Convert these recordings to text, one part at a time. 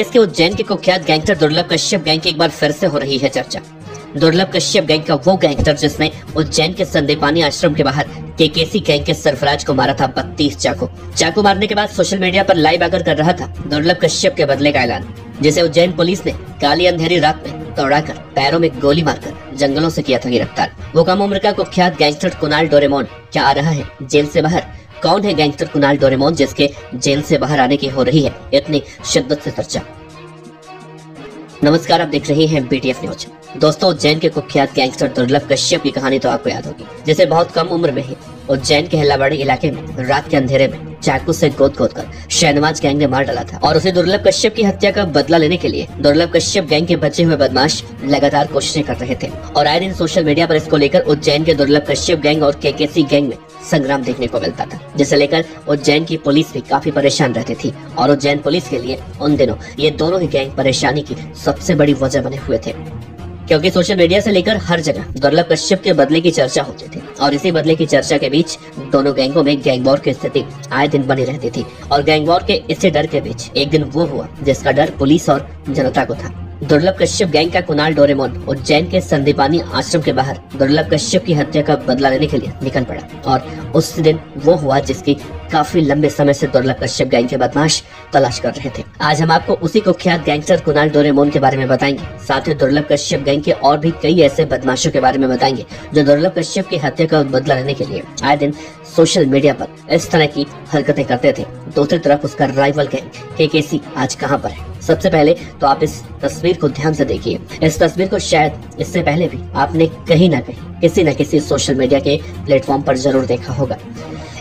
इसके उज्जैन के कुख्यात गैंगस्टर दुर्लभ कश्यप गैंग की एक बार फिर से हो रही है चर्चा। दुर्लभ कश्यप गैंग का वो गैंगस्टर जिसने उज्जैन के संदीपानी आश्रम के बाहर केकेसी गैंग के सरफराज को मारा था 32 चाकू मारने के बाद सोशल मीडिया पर लाइव आकर कर रहा था दुर्लभ कश्यप के बदले का ऐलान, जिसे उज्जैन पुलिस ने काली अंधेरी रात में दौड़ाकर पैरों में गोली मारकर जंगलों से किया था गिरफ्तार। वो कम उम्र का कुख्यात गैंगस्टर कुणाल डोरेमोन क्या आ रहा है जेल से बाहर? कौन है गैंगस्टर कुणाल डोरेमोन जिसके जेल से बाहर आने की हो रही है इतनी शिद्दत से चर्चा? नमस्कार, आप देख रहे हैं BTF न्यूज। दोस्तों, उज्जैन के कुख्यात गैंगस्टर दुर्लभ कश्यप की कहानी तो आपको याद होगी, जिसे बहुत कम उम्र में ही उज्जैन के हिल्लावाड़ी इलाके में रात के अंधेरे में चाकू से गोद कर शहनवाज गैंग ने मार डाला था। और उसे दुर्लभ कश्यप की हत्या का बदला लेने के लिए दुर्लभ कश्यप गैंग के बचे हुए बदमाश लगातार कोशिशें कर रहे थे और आए दिन सोशल मीडिया पर इसको लेकर उज्जैन के दुर्लभ कश्यप गैंग और केकेसी गैंग में संग्राम देखने को मिलता था, जिसे लेकर उज्जैन की पुलिस भी काफी परेशान रहती थी। और उज्जैन पुलिस के लिए उन दिनों ये दोनों ही गैंग परेशानी की सबसे बड़ी वजह बने हुए थे, क्योंकि सोशल मीडिया से लेकर हर जगह दुर्लभ कश्यप के बदले की चर्चा होती थी। और इसी बदले की चर्चा के बीच दोनों गैंगों में गैंग वॉर की स्थिति आए दिन बनी रहती थी। और गैंग वॉर के इसी डर के बीच एक दिन वो हुआ जिसका डर पुलिस और जनता को था। दुर्लभ कश्यप गैंग का कुणाल डोरेमोन उज्जैन के संदीपानी आश्रम के बाहर दुर्लभ कश्यप की हत्या का बदला लेने के लिए निकल पड़ा। और उस दिन वो हुआ जिसकी काफी लंबे समय से दुर्लभ कश्यप गैंग के बदमाश तलाश कर रहे थे। आज हम आपको उसी कुख्यात गैंगस्टर कुणाल डोरेमोन के बारे में बताएंगे, साथ ही दुर्लभ कश्यप गैंग के और भी कई ऐसे बदमाशों के बारे में बताएंगे जो दुर्लभ कश्यप की हत्या का बदला लेने के लिए आए दिन सोशल मीडिया पर इस तरह की हरकतें करते थे। दूसरी तरफ उसका राइवल गैंग केकेसी आज कहां पर है? सबसे पहले तो आप इस तस्वीर को ध्यान से देखिए। इस तस्वीर को शायद इससे पहले भी आपने कहीं ना कहीं किसी न किसी सोशल मीडिया के प्लेटफॉर्म पर जरूर देखा होगा।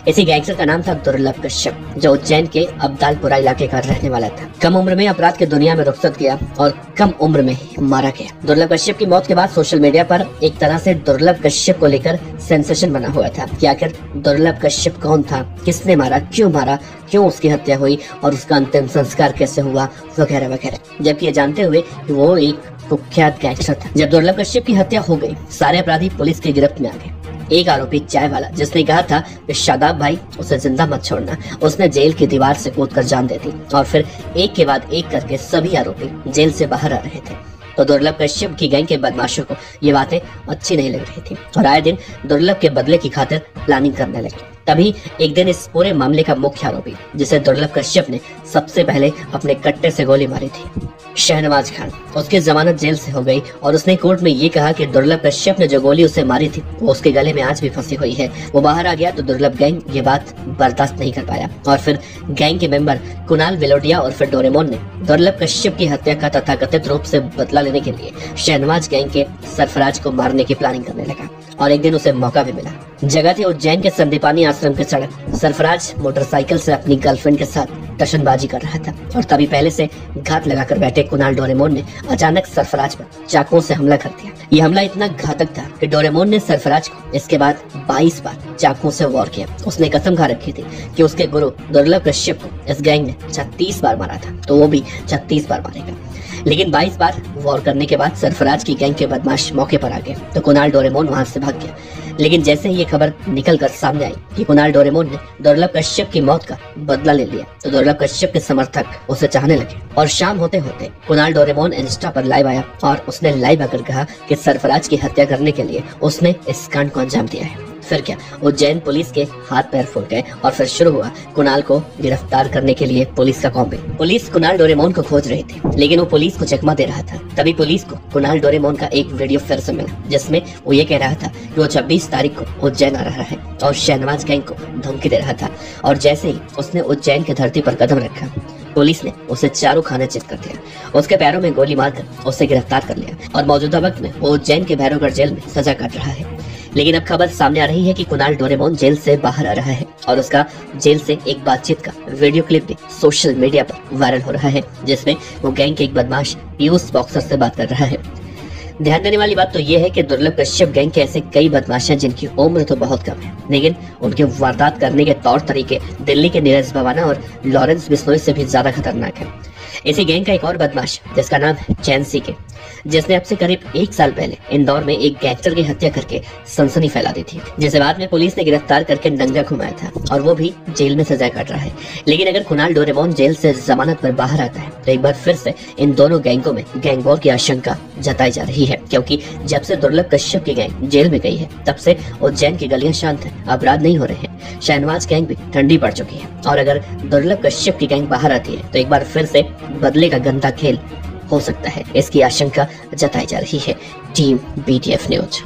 इसी गैंगस्टर का नाम था दुर्लभ कश्यप, जो उज्जैन के अब्दालपुरा इलाके का रहने वाला था। कम उम्र में अपराध की दुनिया में रुखसत किया और कम उम्र में ही मारा गया। दुर्लभ कश्यप की मौत के बाद सोशल मीडिया पर एक तरह से दुर्लभ कश्यप को लेकर सेंसेशन बना हुआ था कि आखिर दुर्लभ कश्यप कौन था, किसने मारा, क्यों उसकी हत्या हुई और उसका अंतिम संस्कार कैसे हुआ, वगैरह वगैरह। जबकि ये जानते हुए कि वो एक कुख्यात गैंगस्टर था। जब दुर्लभ कश्यप की हत्या हो गई, सारे अपराधी पुलिस की गिरफ्त में आ गए। एक आरोपी चाय वाला, जिसने कहा था कि शादाब भाई उसे जिंदा मत छोड़ना, उसने जेल की दीवार से कूदकर जान दे दी। और फिर एक के बाद एक करके सभी आरोपी जेल से बाहर आ रहे थे। तो दुर्लभ कश्यप की गैंग के बदमाशों को ये बातें अच्छी नहीं लग रही थी और आए दिन दुर्लभ के बदले की खातिर प्लानिंग करने लगे। तभी एक दिन इस पूरे मामले का मुख्य आरोपी, जिसे दुर्लभ कश्यप ने सबसे पहले अपने कट्टे से गोली मारी थी, शहनवाज खान, उसकी जमानत जेल से हो गई। और उसने कोर्ट में ये कहा कि दुर्लभ कश्यप ने जो गोली उसे मारी थी वो उसके गले में आज भी फंसी हुई है। वो बाहर आ गया तो दुर्लभ गैंग ये बात बर्दाश्त नहीं कर पाया और फिर गैंग के मेंबर कुणाल विलोडिया और फिर डोरेमोन ने दुर्लभ कश्यप की हत्या का तथाकथित रूप से बदला लेने के लिए शहनवाज गैंग के सरफराज को मारने की प्लानिंग करने लगा। और एक दिन उसे मौका भी मिला। जगह थी उज्जैन के संदीपानी आश्रम की सड़क। सरफराज मोटरसाइकिल से अपनी गर्लफ्रेंड के साथ टशनबाजी कर रहा था और तभी पहले से घात लगाकर बैठे कुणाल डोरेमोन ने अचानक सरफराज पर चाकुओं से हमला कर दिया। ये हमला इतना घातक था कि डोरेमोन ने सरफराज को इसके बाद 22 बार चाकुओं से वार किया। उसने कसम खा रखी थी कि उसके गुरु दुर्लभ कश्यप को इस गैंग ने 36 बार मारा था, तो वो भी 36 बार मारेगा। लेकिन 22 बार वॉर करने के बाद सरफराज की गैंग के बदमाश मौके पर आ गए तो कुणाल डोरेमोन वहां से भाग गया। लेकिन जैसे ही ये खबर निकलकर सामने आई कि कुणाल डोरेमोन ने दुर्लभ कश्यप की मौत का बदला ले लिया, तो दुर्लभ कश्यप के समर्थक उसे चाहने लगे। और शाम होते होते कुणाल डोरेमोन इंस्टा पर लाइव आया और उसने लाइव आकर कहा कि सरफराज की हत्या करने के लिए उसने इस कांड को अंजाम दिया है। फिर क्या, उज्जैन पुलिस के हाथ पैर फूल गए और फिर शुरू हुआ कुणाल को गिरफ्तार करने के लिए पुलिस का कॉम्बिंग। पुलिस कुणाल डोरेमोन को खोज रही थी, लेकिन वो पुलिस को चकमा दे रहा था। तभी पुलिस को कुणाल डोरेमोन का एक वीडियो फिर से मिला, जिसमें वो ये कह रहा था कि वो 26 तारीख को उज्जैन आ रहा है और शहनवाज गैंग को धमकी दे रहा था। और जैसे ही उसने उज्जैन की धरती पर कदम रखा, पुलिस ने उसे चारों खाने चित कर दिया। उसके पैरों में गोली मारकर उसे गिरफ्तार कर लिया और मौजूदा वक्त में वो उज्जैन के भैरवगढ़ जेल में सजा काट रहा है। लेकिन अब खबर सामने आ रही है कि कुणाल डोरेमोन जेल से बाहर आ रहा है और उसका जेल से एक बातचीत का वीडियो क्लिप भी सोशल मीडिया पर वायरल हो रहा है, जिसमें वो गैंग के एक बदमाश पीयूष बॉक्सर से बात कर रहा है। ध्यान देने वाली बात तो ये है कि दुर्लभ कश्यप गैंग के ऐसे कई बदमाश हैं जिनकी उम्र तो बहुत कम है, लेकिन उनके वारदात करने के तौर तरीके दिल्ली के नीरज भवाना और लॉरेंस बिश्नोई से भी ज्यादा खतरनाक है। इसी गैंग का एक और बदमाश जिसका नाम है चैन सीके, जिसने अब से करीब 1 साल पहले इंदौर में एक गैंगस्टर की हत्या करके सनसनी फैला दी थी, जिसे बाद में पुलिस ने गिरफ्तार करके नंगा घुमाया था और वो भी जेल में सजा काट रहा है। लेकिन अगर कुणाल डोरेमोन जेल से जमानत पर बाहर आता है तो एक बार फिर से इन दोनों गैंगों में गैंग वॉर की आशंका जताई जा रही है, क्योंकि जब से दुर्लभ कश्यप की गैंग जेल में गई है तब से उज्जैन की गलियां शांत हैं, अपराध नहीं हो रहे हैं, शहनवाज गैंग भी ठंडी पड़ चुकी है और अगर दुर्लभ कश्यप की गैंग बाहर आती है तो एक बार फिर से बदले का गंदा खेल हो सकता है। इसकी आशंका जताई जा रही है। Team BTF news.